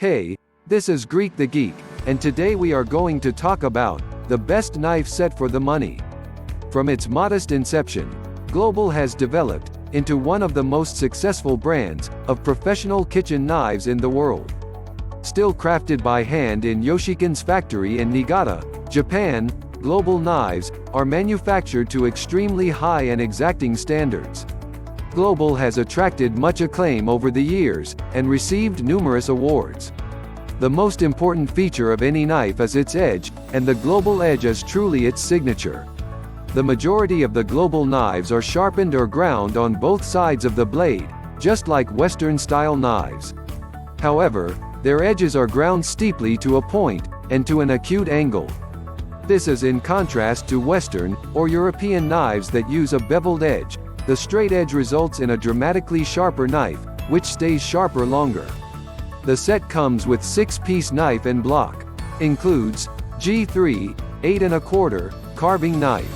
Hey, this is Greek the Geek, and today we are going to talk about the best knife set for the money. From its modest inception, Global has developed into one of the most successful brands of professional kitchen knives in the world. Still crafted by hand in Yoshikin's factory in Niigata, Japan, Global knives are manufactured to extremely high and exacting standards. Global has attracted much acclaim over the years, and received numerous awards. The most important feature of any knife is its edge, and the Global edge is truly its signature. The majority of the Global knives are sharpened or ground on both sides of the blade, just like Western-style knives. However, their edges are ground steeply to a point, and to an acute angle. This is in contrast to Western, or European knives that use a beveled edge. The straight edge results in a dramatically sharper knife, which stays sharper longer. The set comes with 6-piece knife and block. Includes G3, 8 1/4, carving knife.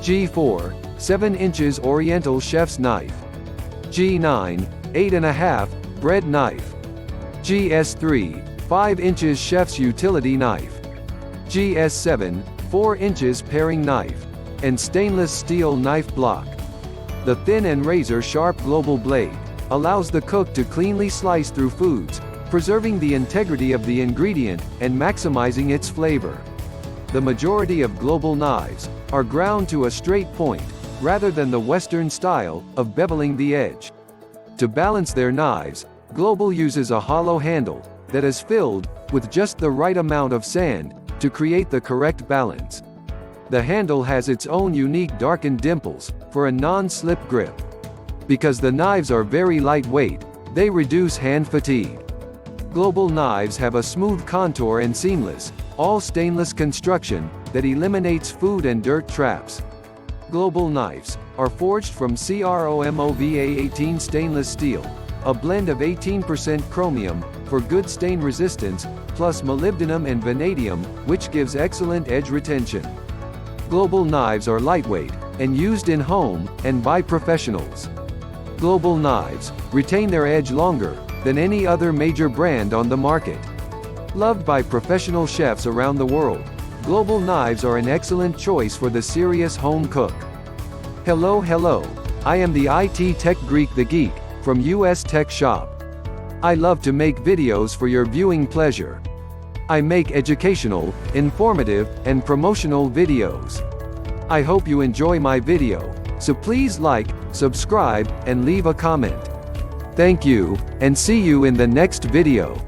G4, 7 inches Oriental chef's knife. G9, 8 1/2, bread knife. GS3, 5 inches chef's utility knife. GS7, 4 inches paring knife. And stainless steel knife block. The thin and razor-sharp Global blade allows the cook to cleanly slice through foods, preserving the integrity of the ingredient and maximizing its flavor. The majority of Global knives are ground to a straight point, rather than the Western style of beveling the edge. To balance their knives, Global uses a hollow handle that is filled with just the right amount of sand to create the correct balance. The handle has its own unique darkened dimples for a non-slip grip. Because the knives are very lightweight, they reduce hand fatigue. Global knives have a smooth contour and seamless, all-stainless construction that eliminates food and dirt traps. Global knives are forged from CROMOVA18 stainless steel, a blend of 18% chromium for good stain resistance, plus molybdenum and vanadium, which gives excellent edge retention. Global knives are lightweight, and used in home, and by professionals. Global knives retain their edge longer than any other major brand on the market. Loved by professional chefs around the world, Global knives are an excellent choice for the serious home cook. Hello, I am the IT Tech Greek the Geek, from US Tech Shop. I love to make videos for your viewing pleasure. I make educational, informative, and promotional videos. I hope you enjoy my video, so please like, subscribe, and leave a comment. Thank you, and see you in the next video.